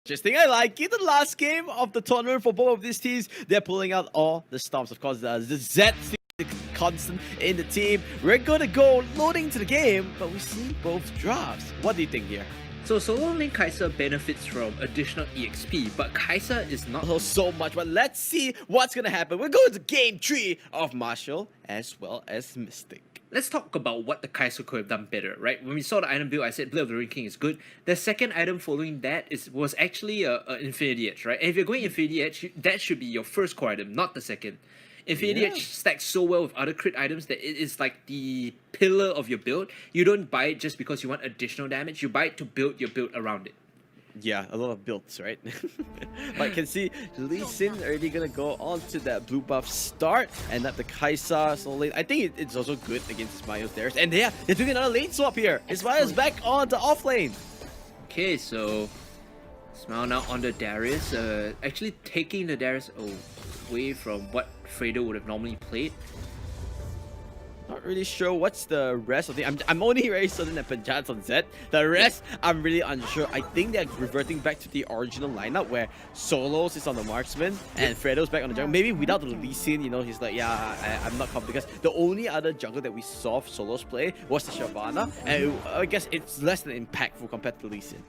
Interesting. I like it. The last game of the tournament for both of these teams, they're pulling out all the stops. Of course, the Z constant in the team. We're gonna go loading to the game, but we see both drops. What do you think here? So solo lane Kai'Sa benefits from additional EXP, but Kai'Sa is not So much, but let's see what's gonna happen. We're going to game 3 of Marshall as well as Mystic. Let's talk about what the Kai'Sa could have done better, right? When we saw the item build, I said Blade of the Ring King is good. The second item following that was actually an Infinity Edge, right? And if you're going Infinity Edge, that should be your first core item, not the second. Infinity Edge stacks so well with other crit items that it is like the pillar of your build. You don't buy it just because you want additional damage. You buy it to build your build around it. Yeah, a lot of builds, right? But you can see Lee Sin already gonna go on to that blue buff start and that the Kai'Sa solo lane. I think it's also good against Ismail's there. And yeah, they're doing another lane swap here. Ismail's back on the off lane. Okay, so Ismail now on the Darius. Actually taking the Darius away from what Fredo would have normally played. Not really sure what's the rest of the... I'm only very certain that Penjat's on Z. The rest, I'm really unsure. I think they're reverting back to the original lineup where Solos is on the marksman and Fredo's back on the jungle. Maybe without the Lee Sin, you know, he's like, yeah, I'm not confident. Because the only other jungle that we saw Solos play was the Shyvana. And I guess it's less than impactful compared to Lee Sin.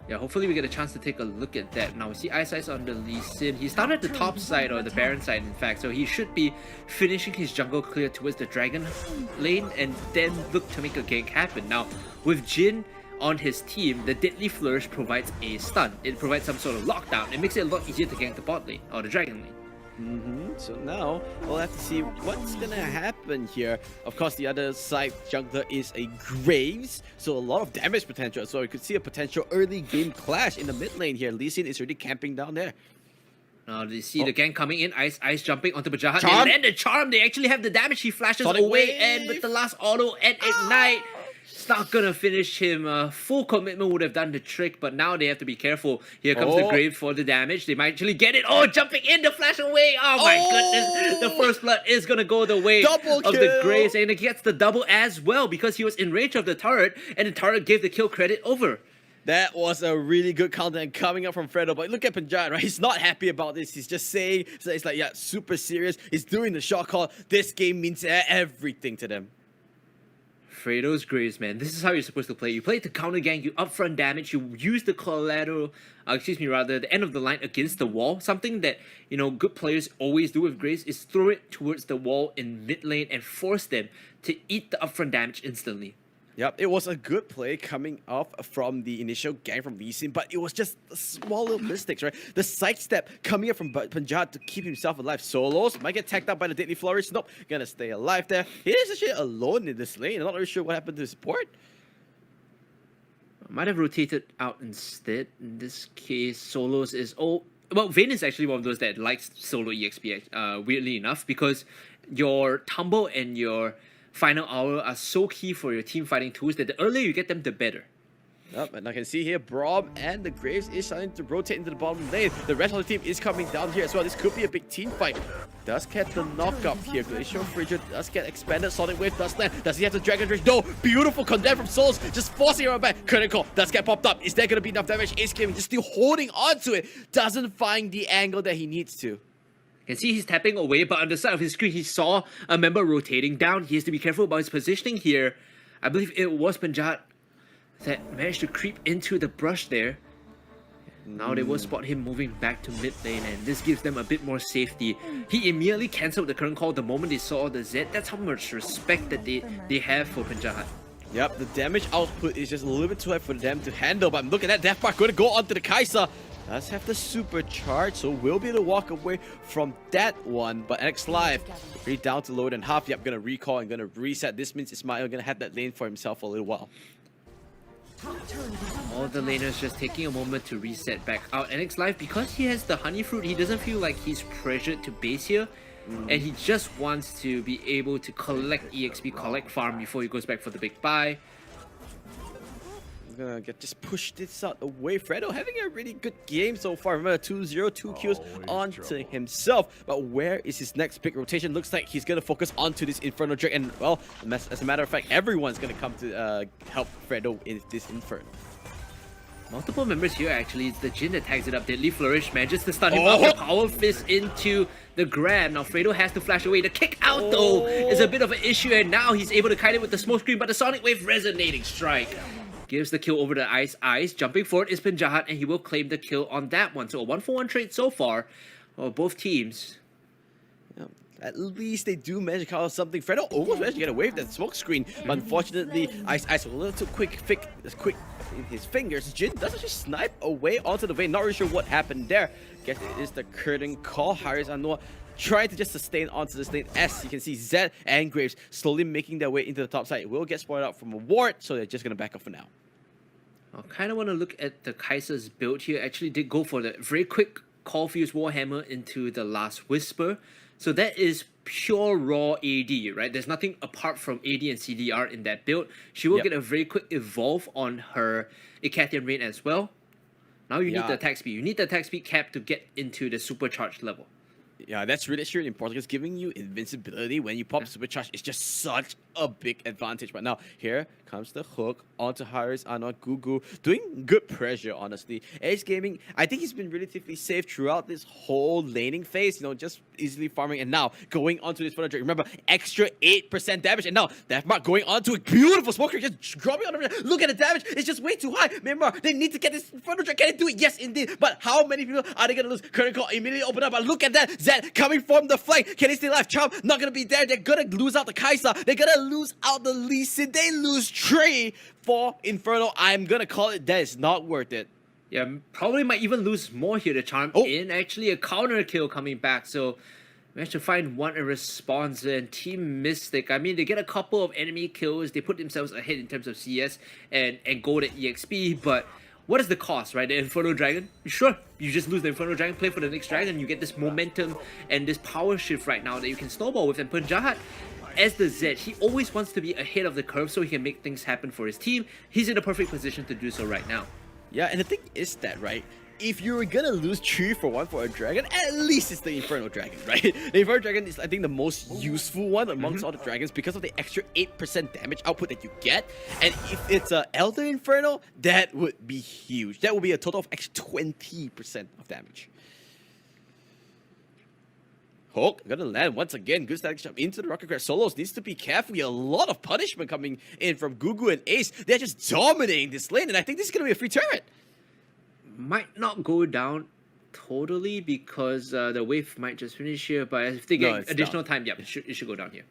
Yeah, hopefully we get a chance to take a look at that. Now we see Ice on the Lee Sin. He started at the top side, or the Baron side in fact, so he should be finishing his jungle clear towards the Dragon lane and then look to make a gank happen. Now, with Jhin on his team, the Deadly Flourish provides a stun. It provides some sort of lockdown. It makes it a lot easier to gank the bot lane, or the Dragon lane. So now we'll have to see what's gonna happen here. Of course, the other side jungler is a Graves, so a lot of damage potential. So we could see a potential early game clash in the mid lane here. Lee Sin is already camping down there. Now they see the gank coming in. Ice jumping onto Bajahat. Charm? They land the charm. They actually have the damage. He flashes Sonic away, wave. and with the last auto and ignite. It's not gonna finish him. Full commitment would have done the trick, but now they have to be careful. Here comes the Grave for the damage. They might actually get it. Oh, jumping in the flash away. Oh my goodness. The first blood is gonna go the way of the Graves, and it gets the double as well because he was in range of the turret, and the turret gave the kill credit over. That was a really good counter and coming up from Fredo, but look at Penjat, right? He's not happy about this. He's just saying, so it's like, yeah, super serious. He's doing the shot call. This game means everything to them. Fredo's Graves, man. This is how you're supposed to play. You play to counter gank, you upfront damage, you use the collateral, the end of the line against the wall. Something that, you know, good players always do with Graves is throw it towards the wall in mid lane and force them to eat the upfront damage instantly. Yep, it was a good play coming off from the initial gank from Lee Sin, but it was just small little mistakes, right? The sidestep coming up from Penjat to keep himself alive. Solos might get tagged out by the Deadly Flourish. Nope, gonna stay alive there. He is actually alone in this lane. I'm not really sure what happened to his support. Might have rotated out instead. In this case, Solos is... well, Vayne is actually one of those that likes solo EXP, weirdly enough, because your Tumble and your Final Hour are so key for your team fighting tools that the earlier you get them, the better. Yep, and I can see here, Braum and the Graves is starting to rotate into the bottom lane. The rest of the team is coming down here as well. This could be a big team fight. Does get the knock-up here. Glacial Frigid does get expanded. Sonic Wave does land. Does he have the Dragon Rage? No! Beautiful condemn from Souls. Just forcing him back. Critical does get popped up. Is there going to be enough damage? Ace Gaming just still holding on to it. Doesn't find the angle that he needs to. You can see he's tapping away, but on the side of his screen, he saw a member rotating down. He has to be careful about his positioning here. I believe it was Penjat that managed to creep into the brush there. Now they will spot him moving back to mid lane, and this gives them a bit more safety. He immediately cancelled the current call the moment they saw the Z. That's how much respect that they have for Penjat. Yep, the damage output is just a little bit too high for them to handle, but look at that Death Bar going to go onto the Kai'Sa. Does have the supercharge, so we'll be able to walk away from that one. But X Live, pretty down to load and half. Yep, gonna recall and gonna reset. This means Ismail gonna have that lane for himself for a little while. All the laners just taking a moment to reset back out. NX Live, because he has the honey fruit, he doesn't feel like he's pressured to base here. And he just wants to be able to collect EXP, collect farm before he goes back for the big buy. Gonna just push this out away. Fredo having a really good game so far. Remember, 2-0, 2 kills onto himself. But where is his next big rotation? Looks like he's gonna focus onto this Inferno Drake. And well, as a matter of fact, everyone's gonna come to help Fredo in this Inferno. Multiple members here actually. It's the Jin that tags it up. Deadly Flourish manages to stun him off the Power Fist into the grab. Now Fredo has to flash away. The kick out though is a bit of an issue, and now he's able to kite it with the smoke screen, but the Sonic Wave resonating strike gives the kill over to Ice. Jumping forward is Penjahat, and he will claim the kill on that one. So a 1-for-1 trade so far for both teams. At least they do manage to call out something. Fredo almost managed to get away with that smoke screen, but unfortunately, Ice was a little too quick in his fingers. Jin does actually snipe away onto the vein. Not really sure what happened there. Guess it is the curtain call. Haris Anwar trying to just sustain onto this lane. As you can see, Zed and Graves slowly making their way into the top side. It will get spoiled out from a ward, so they're just going to back up for now. I kind of want to look at the Kaiser's build here. Actually did go for the very quick Call Fuse Warhammer into the Last Whisper. So that is pure raw AD, right? There's nothing apart from AD and CDR in that build. She will get a very quick evolve on her Icathian Rain as well. Now you need the attack speed. You need the attack speed cap to get into the supercharged level. Yeah, that's really important because giving you invincibility when you pop supercharge is just such a big advantage. But now here comes the hook onto Haris Anwar. Gugu doing good pressure, honestly. Ace Gaming, I think he's been relatively safe throughout this whole laning phase, you know, just easily farming, and now going onto this Inferno Drake. Remember, extra 8% damage, and now Deathmark going onto a beautiful smoke creep, just dropping on the look at the damage, it's just way too high. Remember, they need to get this Inferno Drake. Can they do it? Yes, indeed. But how many people are they gonna lose? Current call immediately open up, but look at that. Zed coming from the flank. Can he stay alive? Charm not gonna be there. They're gonna lose out the Kai'Sa. They're gonna lose out the Lee Sin. They lose 3 for Inferno. I'm gonna call it that is not worth it. Yeah, probably might even lose more here. The Charm in actually a counter kill coming back. So managed to find one in response, and Team Mystic, I mean, they get a couple of enemy kills. They put themselves ahead in terms of CS and gold at EXP, but what is the cost, right? The Inferno Dragon? Sure, you just lose the Inferno Dragon, play for the next Dragon, you get this momentum and this power shift right now that you can snowball with. And Penjahat, as the Zed, he always wants to be ahead of the curve so he can make things happen for his team. He's in a perfect position to do so right now. Yeah, and the thing is that, right, if you're gonna lose 3-for-1 for a dragon, at least it's the Inferno Dragon, right? The Inferno Dragon is, I think, the most useful one amongst all the dragons because of the extra 8% damage output that you get. And if it's a Elder Inferno, that would be huge. That would be a total of extra 20% of damage. Hulk gonna land once again. Good static jump into the rocket crash. Solos needs to be careful. We have a lot of punishment coming in from Gugu and Ace. They're just dominating this lane, and I think this is gonna be a free turret. Might not go down totally because the wave might just finish here, but if they get additional time, it should go down here.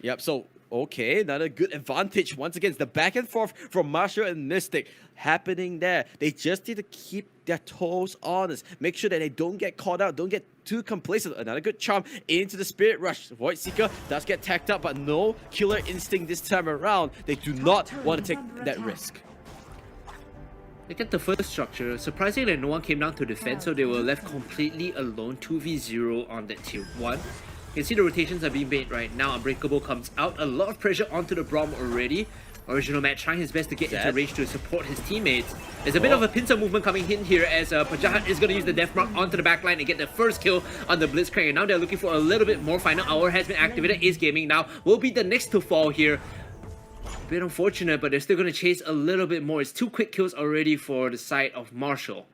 Yep, so okay, another good advantage once again. It's the back and forth from Marshall and Mystic happening there. They just need to keep their toes honest, make sure that they don't get caught out, don't get too complacent. Another good charm into the Spirit Rush. Void Seeker does get tacked up, but no killer instinct this time around. They do not want to take that risk. They get the first structure. Surprisingly, no one came down to defend, so they were left completely alone, 2v0 on that tier 1. You can see the rotations are being made right now. Unbreakable comes out. A lot of pressure onto the Braum already. Original Matt trying his best to get into range to support his teammates. There's a bit of a pincer movement coming in here as Penjahat is going to use the Death Mark onto the backline and get the first kill on the Blitzcrank. And now they're looking for a little bit more. Final Hour has been activated. Ace Gaming now will be the next to fall here. Bit unfortunate, but they're still going to chase a little bit more. It's 2 quick kills already for the side of Marshall.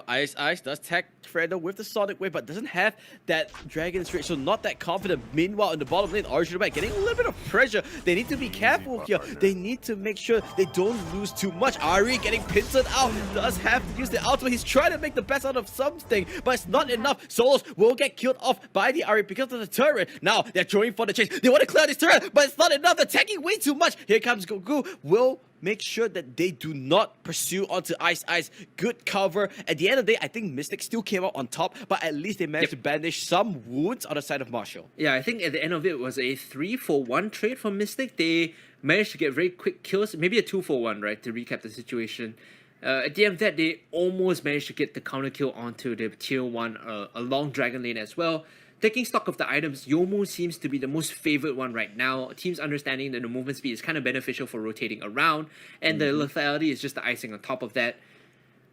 Ice does tag Fredo with the Sonic Wave, but doesn't have that Dragon Straight, so not that confident. Meanwhile, in the bottom lane, Original Back getting a little bit of pressure. They need to be careful here. They need to make sure they don't lose too much. Ari getting pincered out, does have to use the ultimate. He's trying to make the best out of something, but it's not enough. Solos will get killed off by the Ari because of the turret. Now, they're throwing for the chase. They want to clear this turret, but it's not enough. They're tagging way too much. Here comes Gugu. Will make sure that they do not pursue onto Ice. Good cover. At the end of the day, I think Mystic still came out on top, but at least they managed to bandage some wounds on the side of Marshall. Yeah, I think at the end of it was a 3-for-1 trade from Mystic. They managed to get very quick kills, maybe a 2-for-1, right, to recap the situation. At the end of that, they almost managed to get the counter kill onto the tier 1 along Dragon Lane as well. Taking stock of the items, Yomu seems to be the most favorite one right now. Teams understanding that the movement speed is kind of beneficial for rotating around, and the lethality is just the icing on top of that.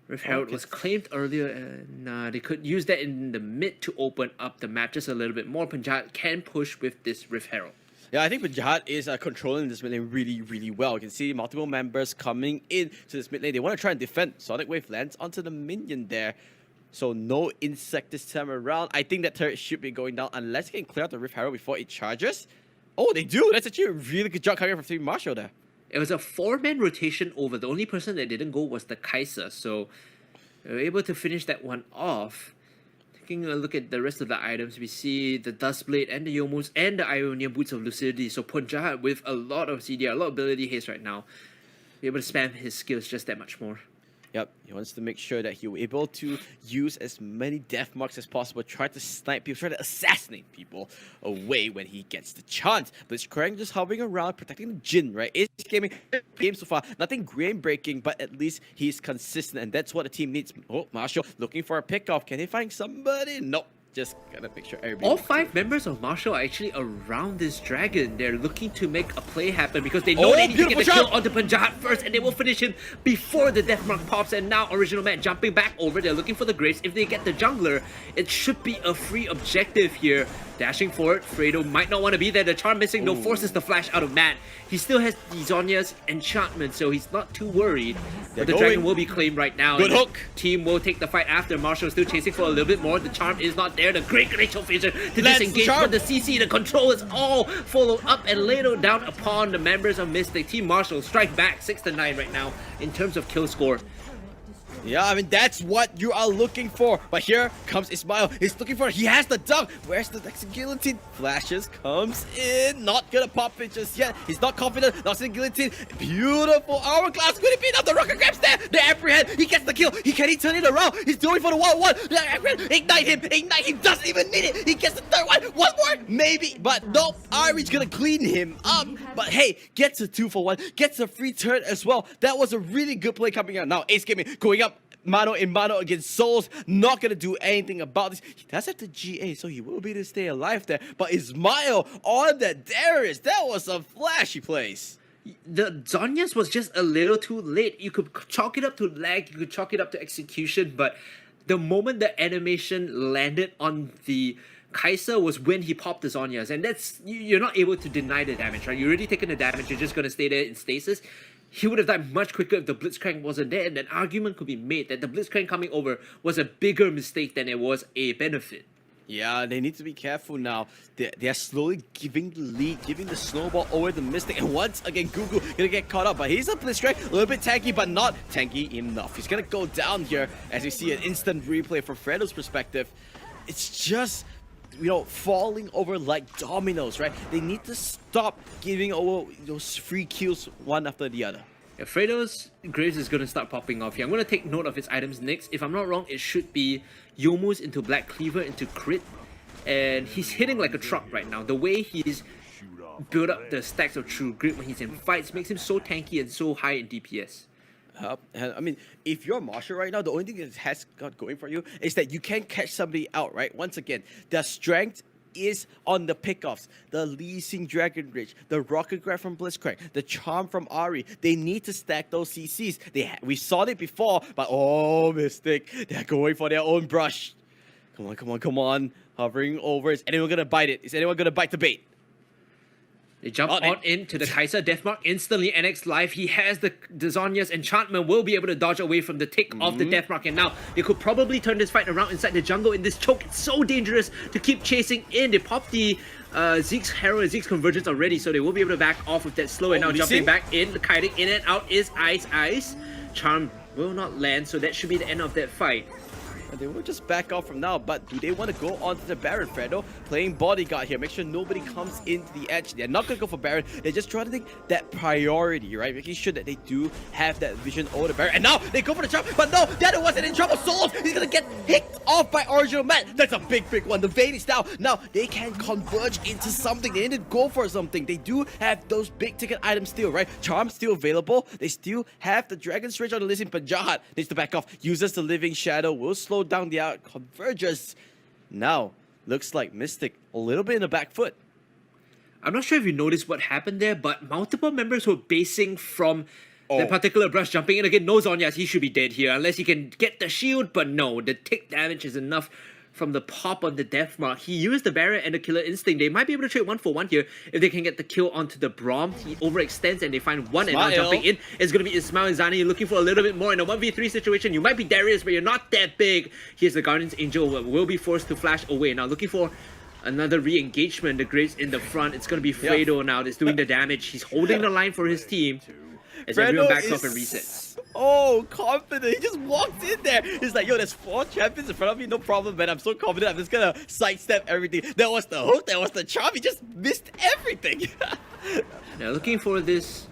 Rift Herald was claimed earlier. Nah, they could use that in the mid to open up the map just a little bit more. Penjahat can push with this Rift Herald. Yeah, I think Punjat is controlling this mid lane really, really well. You can see multiple members coming in to this mid lane. They want to try and defend. Sonic Wave lands onto the minion there. So no insect this time around. I think that turret should be going down unless they can clear out the Rift Harrow before it charges. Oh, they do. That's actually a really good job coming from Team Marshall there. It was a 4-man rotation over. The only person that didn't go was the Kaiser. So they were able to finish that one off. Taking a look at the rest of the items, we see the Dustblade and the Yomus and the Ionian Boots of Lucidity. So Punjat with a lot of CDR, a lot of ability haste right now. Be able to spam his skills just that much more. Yep, he wants to make sure that he'll be able to use as many death marks as possible, try to snipe people, try to assassinate people away when he gets the chance. But it's Krang just hovering around, protecting the Jin, right? It's game so far, nothing game breaking, but at least he's consistent, and that's what the team needs. Oh, Marshall looking for a pickoff. Can he find somebody? Nope. Just gotta make sure everybody... All 5 members of Marshall are actually around this dragon. They're looking to make a play happen because they know they need to get the kill onto Punjat first, and they will finish him before the death mark pops. And now Original Man jumping back over. They're looking for the Graves. If they get the jungler, it should be a free objective here. Dashing forward, Fredo might not want to be there. The charm missing, no, forces the flash out of Matt. He still has the Zonya's enchantment, so he's not too worried. But the dragon will be claimed right now. Good hook. Team will take the fight after. Marshall still chasing for a little bit more. The charm is not there. The great glacial fissure to disengage, but the CC, the control is all followed up and laid down upon the members of Mystic. Team Marshall strike back 6-9 right now in terms of kill score. Yeah, I mean, that's what you are looking for. But here comes Ismail. He's looking for it. He has the dunk. Where's the next guillotine? Flashes, comes in. Not gonna pop it just yet. He's not confident. Lost in guillotine. Beautiful hourglass. Could it be enough? The rocket grabs there. The apprehend. He gets the kill. Can he turn it around? He's doing for the 1-1. The apprehend. Ignite him. Ignite him. Doesn't even need it. He gets the third one. One more. Maybe. But nope. Ari's gonna clean him up. But hey, gets a 2-for-1. Gets a free turn as well. That was a really good play coming out. Now, Ace Gaming going up. Mano in mano against Souls, not gonna do anything about this. He does have the GA, so he will be able to stay alive there. But Ismail on the Darius, that was some flashy plays. The Zonya's was just a little too late. You could chalk it up to lag, you could chalk it up to execution, but the moment the animation landed on the Kaiser was when he popped the Zonya's, and that's, you're not able to deny the damage, right? You're already taking the damage, you're just gonna stay there in stasis. He would have died much quicker if the Blitzcrank wasn't there, and an argument could be made that the Blitzcrank coming over was a bigger mistake than it was a benefit. Yeah, they need to be careful now. They're slowly giving the lead, giving the snowball over the Mystic, and once again, Gugu gonna get caught up, but he's a Blitzcrank, a little bit tanky, but not tanky enough. He's gonna go down here as we see an instant replay from Fredo's perspective. It's just, you know, falling over like dominoes, right? They need to stop giving over those free kills one after the other. Yeah, Fredo's Graves is going to start popping off here. I'm going to take note of his items next. If I'm not wrong, it should be Yomu's into Black Cleaver into crit. And he's hitting like a truck right now. The way he's built up the stacks of True Grit when he's in fights makes him so tanky and so high in DPS. I mean, if you're Marshall right now, the only thing that has got going for you is that you can catch somebody out, right? Once again, their strength is on the pickoffs. The Lee Sin Dragon Rage, the Rocket Grab from Blitzcrank, the Charm from Ari. They need to stack those CCs. We saw it before, but oh, Mystic, they're going for their own brush. Come on, come on, come on. Hovering over. Is anyone gonna bite it? Is anyone gonna bite the bait? They jump on into the Kaiser. Deathmark instantly NX live. He has the Zonya's enchantment, will be able to dodge away from the tick of the Deathmark. And now they could probably turn this fight around inside the jungle in this choke. It's so dangerous to keep chasing in. They pop the Zeke's Harrow and Zeke's Convergence already, so they will be able to back off with that slow. And now jumping back in, kiting in and out is Ice. Charm will not land, so that should be the end of that fight. They will just back off from now, but do they want to go onto the Baron? Fredo playing bodyguard here, make sure nobody comes into the edge. They're not going to go for Baron, they're just trying to take that priority, right? Making sure that they do have that vision over the Baron. And now they go for the trap, but no, Dada wasn't in trouble. Souls, he's going to get picked off by Original Man. That's a big one. The Vayne is down. Now they can converge into something. They need to go for something. They do have those big ticket items still, right? Charm still available. They still have the Dragon's Rage on the list. But Jahat needs to back off. Uses the Living Shadow, will slow down the out convergence. Now looks like Mystic a little bit in the back foot. I'm not sure if you noticed what happened there, but multiple members were basing from that particular brush jumping in again. No Zonyas, he should be dead here unless he can get the shield, but no, the tick damage is enough from the pop on the death mark. He used the Baron and the Killer Instinct. They might be able to trade 1-for-1 here if they can get the kill onto the Braum. He overextends and they find one, and now jumping in is going to be Ismail and Zani. You're looking for a little bit more in a 1v3 situation. You might be Darius, but you're not that big. Here's the Guardian's Angel, will be forced to flash away. Now looking for another re-engagement. The Graves in the front. It's going to be Fredo now that's doing the damage. He's holding the line for his team as everyone backs off and resets. Oh, confident. He just walked in there. He's like, yo, there's 4 champions in front of me. No problem, man. I'm so confident. I'm just going to sidestep everything. That was the hook. That was the charm. He just missed everything. Now looking for this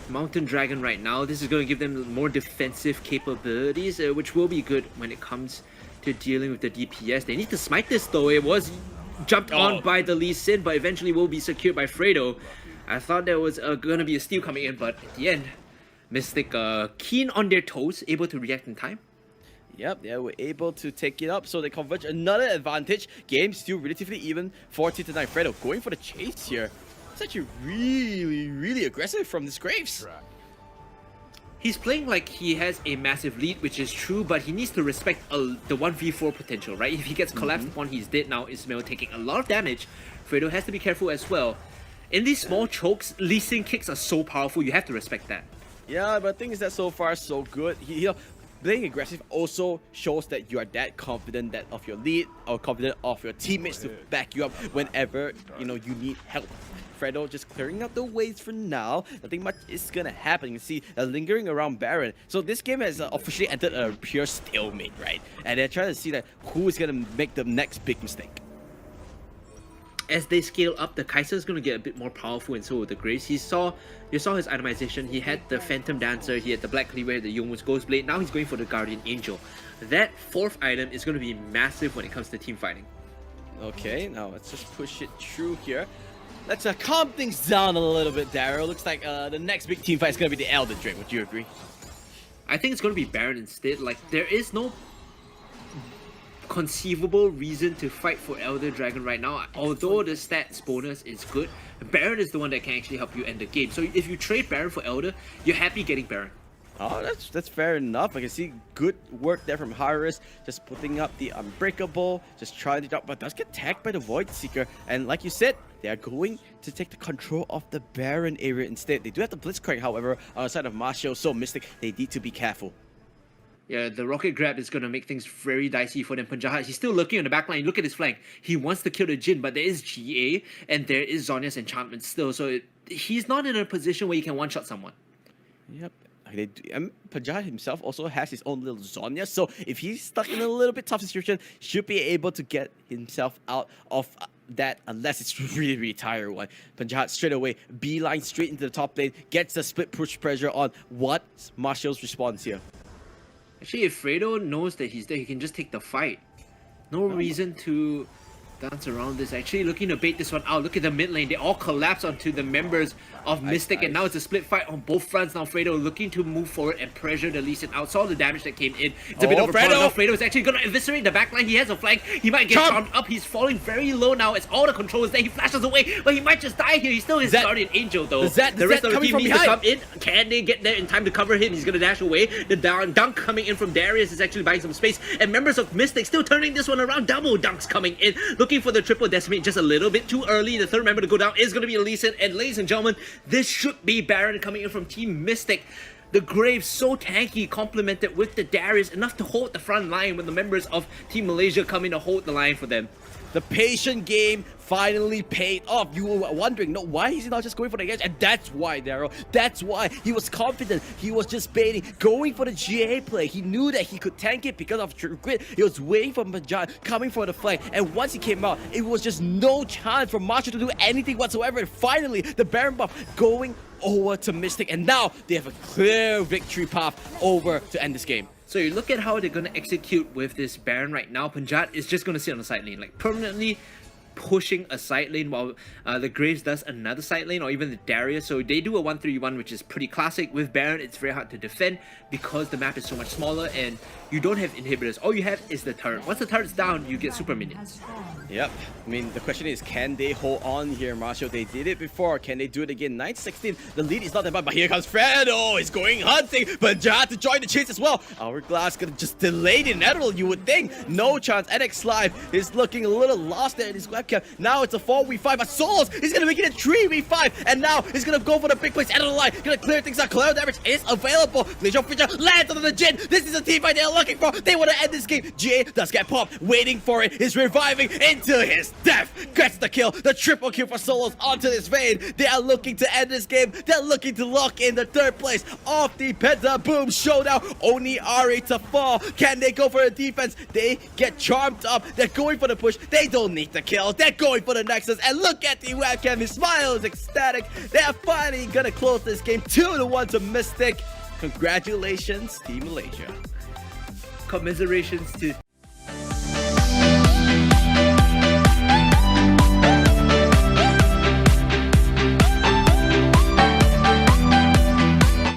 Mountain Dragon right now. This is going to give them more defensive capabilities, which will be good when it comes to dealing with the DPS. They need to smite this though. It was jumped on by the Lee Sin, but eventually will be secured by Fredo. I thought there was going to be a steal coming in, but at the end, Mystic keen on their toes, able to react in time. Yep, they were able to take it up, so they converge another advantage. Game still relatively even, 40-9. Fredo going for the chase here. It's actually really aggressive from this Graves. He's playing like he has a massive lead, which is true, but he needs to respect the 1v4 potential, right? If he gets collapsed upon, he's dead now. Ismail taking a lot of damage. Fredo has to be careful as well. In these small chokes, Lee Sin kicks are so powerful, you have to respect that. Yeah, but the thing is that so far so good. Playing aggressive also shows that you are that confident that of your lead or confident of your teammates to back you up whenever you need help. Fredo just clearing out the ways for now. Nothing much is gonna happen. You can see lingering around Baron. So this game has officially entered a pure stalemate, right? And they're trying to see who is gonna make the next big mistake. As they scale up, the Kai'Sa is going to get a bit more powerful, and so will the Graves. You saw his itemization. He had the Phantom Dancer, he had the Black Cleaver, the Youngwood's Ghost Blade. Now he's going for the Guardian Angel. That 4th item is going to be massive when it comes to team fighting. Okay, now let's just push it through here. Let's calm things down a little bit, Daryl. Looks like the next big team fight is going to be the Elder Drake. Would you agree? I think it's going to be Baron instead. Like, there is no conceivable reason to fight for Elder Dragon right now. Although the stats bonus is good, Baron is the one that can actually help you end the game. So if you trade Baron for Elder, you're happy getting Baron. Oh, that's fair enough. I can see good work there from Harris, just putting up the Unbreakable, just trying to drop, but does get tagged by the Void Seeker. And like you said, they are going to take the control of the Baron area instead. They do have the Blitzcrank, however, on the side of Marshall, so Mystic, they need to be careful. Yeah, the rocket grab is going to make things very dicey for them. Panjahad, he's still lurking on the back line. Look at his flank. He wants to kill the Jhin, but there is GA, and there is Zhonya's enchantment still. So he's not in a position where he can one-shot someone. Yep. Panjahad himself also has his own little Zhonya, so if he's stuck in a little bit tough situation, should be able to get himself out of that, unless it's really tired one. Panjahad straight away, beeline straight into the top lane, gets the split push pressure on. What's Marshall's response here? Actually, if Fredo knows that he's there, he can just take the fight. No reason to dance around this. Actually looking to bait this one out. Look at the mid lane. They all collapse onto the members of Mystic, and now it's a split fight on both fronts. Now Fredo looking to move forward and pressure the Lee Sin out. Saw the damage that came in. It's a bit of a problem. Now Fredo is actually going to eviscerate the backline. He has a flank. He might get charmed up. He's falling very low now. It's all the controls there. He flashes away, but he might just die here. He still has Guardian Angel though. The rest of the team needs to come in. Can they get there in time to cover him? He's going to dash away. The dunk coming in from Darius is actually buying some space, and members of Mystic still turning this one around. Double dunks coming in, looking for the triple decimate just a little bit too early. The third member to go down is going to be Lee Sin, and ladies and gentlemen, this should be Baron coming in from Team Mystic. The Graves so tanky, complemented with the Darius, enough to hold the front line when the members of Team Malaysia come in to hold the line for them. The patient game finally paid off. You were wondering, no, why is he not just going for the edge? And that's why, Daryl. That's why he was confident. He was just baiting, going for the GA play. He knew that he could tank it because of True Grit. He was waiting for Panjahad coming for the flank. And once he came out, it was just no chance for Marshall to do anything whatsoever. And finally, the Baron buff going over to Mystic. And now they have a clear victory path over to end this game. So you look at how they're going to execute with this Baron right now. Panjahad is just going to sit on the side lane, like permanently pushing a side lane while the Graves does another side lane, or even the Darius. So they do a 1-3-1, which is pretty classic. With Baron, it's very hard to defend because the map is so much smaller and you don't have inhibitors. All you have is the turret. Once the turret's down, you get super minions. Yep. I mean, the question is, can they hold on here, Marshall? They did it before. Can they do it again? 9-16. The lead is not that bad, but here comes Fredo. He's going hunting. Punjat to join the chase as well. Hourglass gonna just delay the inevitable, you would think. No chance. NX Live is looking a little lost there in his webcam. Now it's a 4v5, but Solos is gonna make it a 3v5. And now he's gonna go for the big place end of the line. Gonna clear things out. Clear damage is available. Glacial Feature lands on the Jin. This is a team fight they're looking for. They want to end this game. GA does get popped. Waiting for it. Is reviving into his death. Gets the kill. The triple kill for Solos onto this Vayne. They are looking to end this game. They're looking to lock in the third place of the Pentaboom Showdown. Only Ari to fall. Can they go for a defense? They get charmed up. They're going for the push. They don't need the kill. They're going for the Nexus. And look at the webcam. His smile is ecstatic. They're finally gonna close this game 2-1 to Mystic. Congratulations, Team Malaysia. Commiserations to